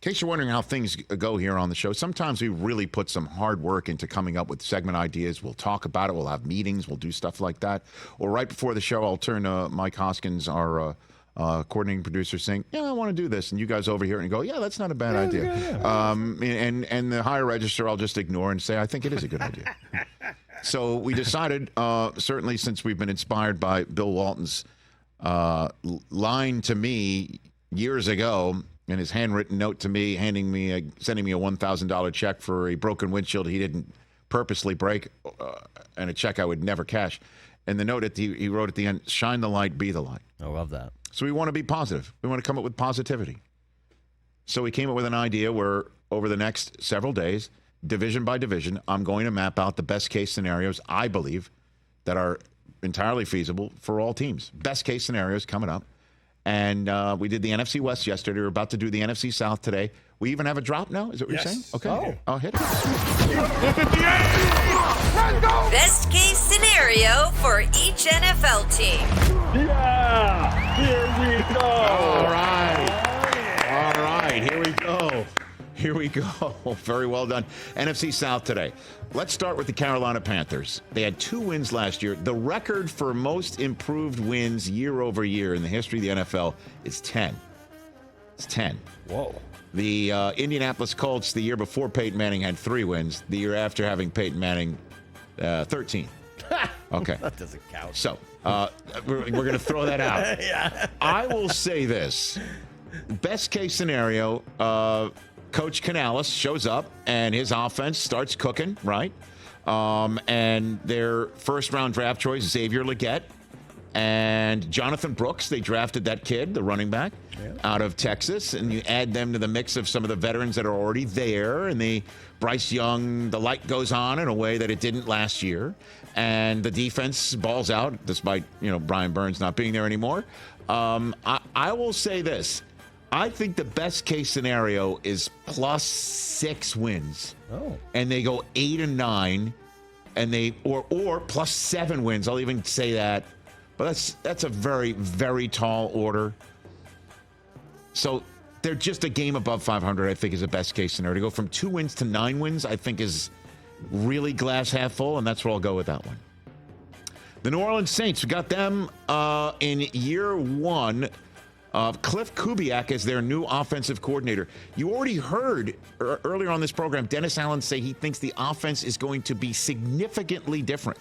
case you're wondering how things go here on the show, sometimes we really put some hard work into coming up with segment ideas. We'll talk about it. We'll have meetings. We'll do stuff like that. Or right before the show, I'll turn to Mike Hoskins, our coordinating producer, saying, yeah, I want to do this. And you guys over here and go, yeah, that's not a bad idea. And the higher register, I'll just ignore and say, I think it is a good idea. So we decided, certainly since we've been inspired by Bill Walton's line to me years ago, and his handwritten note to me, sending me a $1,000 check for a broken windshield he didn't purposely break, and a check I would never cash. And the note he wrote at the end, shine the light, be the light. I love that. So we want to be positive. We want to come up with positivity. So we came up with an idea where over the next several days, division by division, I'm going to map out the best case scenarios I believe that are entirely feasible for all teams. Best case scenarios coming up. And we did the NFC West yesterday. We're about to do the NFC South today. We even have a drop now? Is that what you're saying? Okay. Oh, hit it. Best case scenario for each NFL team. Yeah! Here we go! All right. All right. Here we go. Here we go. Very well done. NFC South today. Let's start with the Carolina Panthers. They had 2 wins last year. The record for most improved wins year over year in the history of the NFL is 10. It's 10. Whoa. The Indianapolis Colts, the year before Peyton Manning, had 3 wins. The year after having Peyton Manning, 13. Okay. That doesn't count. So we're going to throw that out. Yeah. I will say this. Best case scenario, Coach Canales shows up and his offense starts cooking, right? And their first-round draft choice, Xavier Legette, and Jonathan Brooks, they drafted that kid, the running back, out of Texas, and you add them to the mix of some of the veterans that are already there, and Bryce Young, the light goes on in a way that it didn't last year, and the defense balls out, despite, Brian Burns not being there anymore. I will say this. I think the best case scenario is plus 6 wins. Oh. And they go 8-9, and or plus 7 wins. I'll even say that. But that's a very, very tall order. So they're just a game above 500, I think, is the best case scenario. To go from 2 wins to 9 wins, I think, is really glass half full, and that's where I'll go with that one. The New Orleans Saints, we got them in year 1. Cliff Kubiak is their new offensive coordinator. You already heard earlier on this program, Dennis Allen say he thinks the offense is going to be significantly different.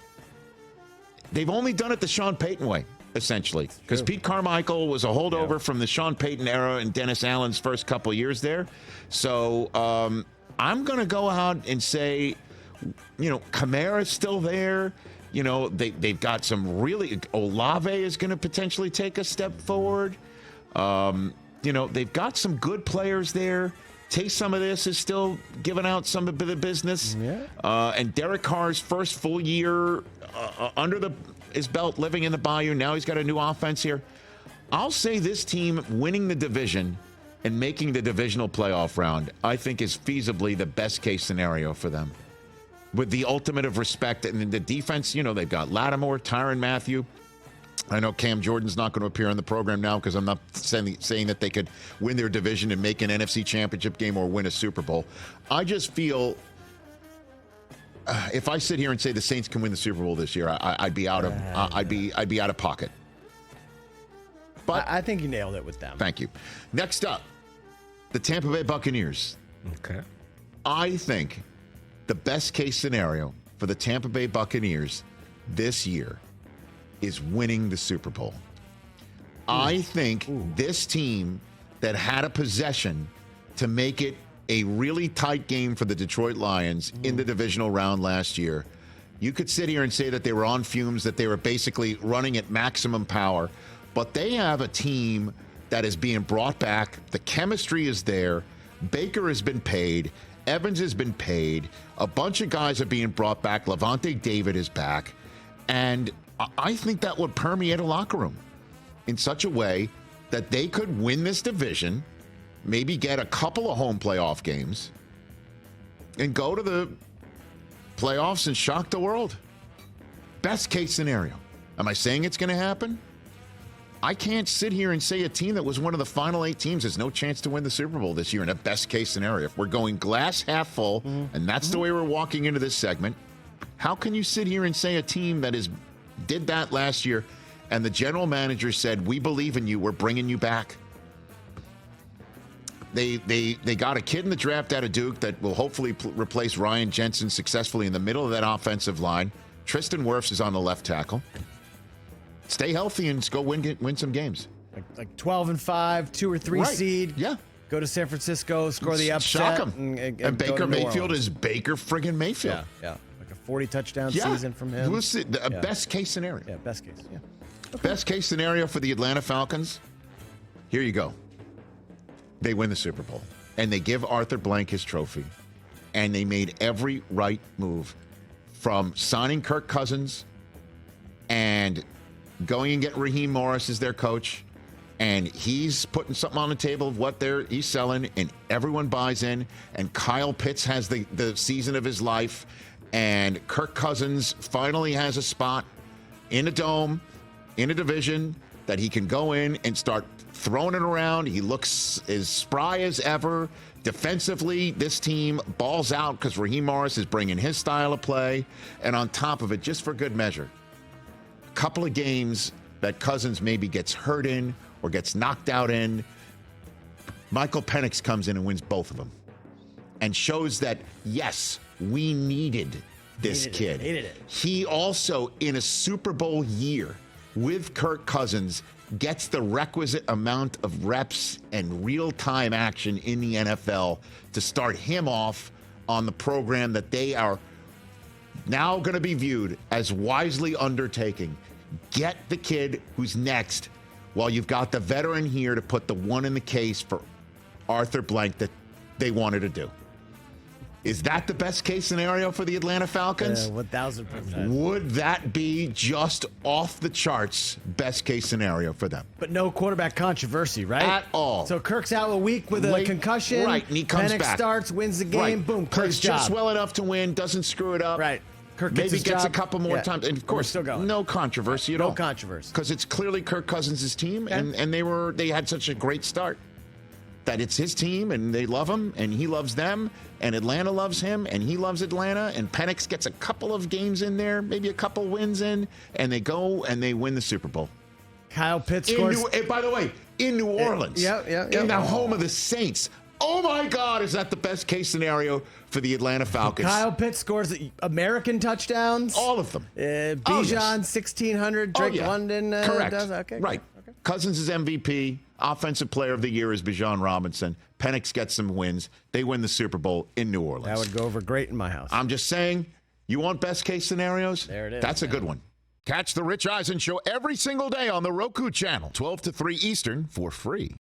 They've only done it the Sean Payton way, essentially, because Pete Carmichael was a holdover from the Sean Payton era and Dennis Allen's first couple years there. So I'm going to go out and say, Kamara's still there. They've got some really, Olave is going to potentially take a step forward. They've got some good players there. Some of this is still giving out some of the business. Yeah. And Derek Carr's first full year under his belt, living in the Bayou. Now he's got a new offense here. I'll say this team winning the division and making the divisional playoff round, I think, is feasibly the best case scenario for them. With the ultimate of respect. And the defense, they've got Lattimore, Tyrann Mathieu. I know Cam Jordan's not going to appear on the program now because I'm not saying that they could win their division and make an NFC championship game or win a Super Bowl. I just feel if I sit here and say the Saints can win the Super Bowl this year, I'd be out of pocket. But I think you nailed it with them. Thank you. Next up, the Tampa Bay Buccaneers. Okay. I think the best case scenario for the Tampa Bay Buccaneers this year is winning the Super Bowl. I think this team that had a possession to make it a really tight game for the Detroit Lions in the divisional round last year, you could sit here and say that they were on fumes, that they were basically running at maximum power, but they have a team that is being brought back. The chemistry is there. Baker has been paid. Evans has been paid. A bunch of guys are being brought back. Levante David is back. And I think that would permeate a locker room in such a way that they could win this division, maybe get a couple of home playoff games, and go to the playoffs and shock the world. Best case scenario. Am I saying it's going to happen? I can't sit here and say a team that was one of the final 8 teams has no chance to win the Super Bowl this year in a best-case scenario. If we're going glass half full, and that's the way we're walking into this segment, how can you sit here and say a team that did that last year and the general manager said, we believe in you, we're bringing you back? They got a kid in the draft out of Duke that will hopefully replace Ryan Jensen successfully in the middle of that offensive line. Tristan Wirfs is on the left tackle. Stay healthy and go win some games. Like 12-5, 2 or 3 seed. Yeah. Go to San Francisco, score the upset. Shock them. And Baker Mayfield is Baker friggin' Mayfield. Yeah. Like a 40 touchdown season from him. Best case scenario. Yeah, best case. Yeah. Okay. Best case scenario for the Atlanta Falcons. Here you go. They win the Super Bowl. And they give Arthur Blank his trophy. And they made every right move, from signing Kirk Cousins and going and getting Raheem Morris as their coach. And he's putting something on the table of what he's selling, and everyone buys in. And Kyle Pitts has the season of his life. And Kirk Cousins finally has a spot in a dome, in a division, that he can go in and start throwing it around. He looks as spry as ever. Defensively, this team balls out because Raheem Morris is bringing his style of play. And on top of it, just for good measure, a couple of games that Cousins maybe gets hurt in or gets knocked out in, Michael Penix comes in and wins both of them and shows that, yes, we needed this kid. Needed it. He also, in a Super Bowl year with Kirk Cousins, gets the requisite amount of reps and real-time action in the NFL to start him off on the program that they are now going to be viewed as wisely undertaking. Get the kid who's next while you've got the veteran here to put the one in the case for Arthur Blank that they wanted to do. Is that the best case scenario for the Atlanta Falcons? 1,000%. Would that be just off the charts best case scenario for them? But no quarterback controversy, right? At all. So Kirk's out a week with a concussion. Right, and he comes Penix back. starts, wins the game, boom, Kirk's job. just well enough to win, doesn't screw it up. Right. Kirk Maybe gets a job. couple more times. And of course, still going. no controversy at all. No controversy. Because it's clearly Kirk Cousins' team, and they had such a great start that it's his team, and they love him, and he loves them, and Atlanta loves him, and he loves Atlanta, and Penix gets a couple of games in there, maybe a couple wins in, and they go and they win the Super Bowl. Kyle Pitts scores. By the way, in New Orleans. In the home of the Saints. Oh, my God, is that the best case scenario for the Atlanta Falcons? Kyle Pitts scores American touchdowns. All of them. Bijan, 1,600. Drake London Correct. does. Okay. Right. Okay. Cousins is MVP. Offensive Player of the Year is Bijan Robinson. Penix gets some wins. They win the Super Bowl in New Orleans. That would go over great in my house. I'm just saying, you want best case scenarios? There it is. That's a good one. Catch the Rich Eisen Show every single day on the Roku channel, 12 to 3 Eastern, for free.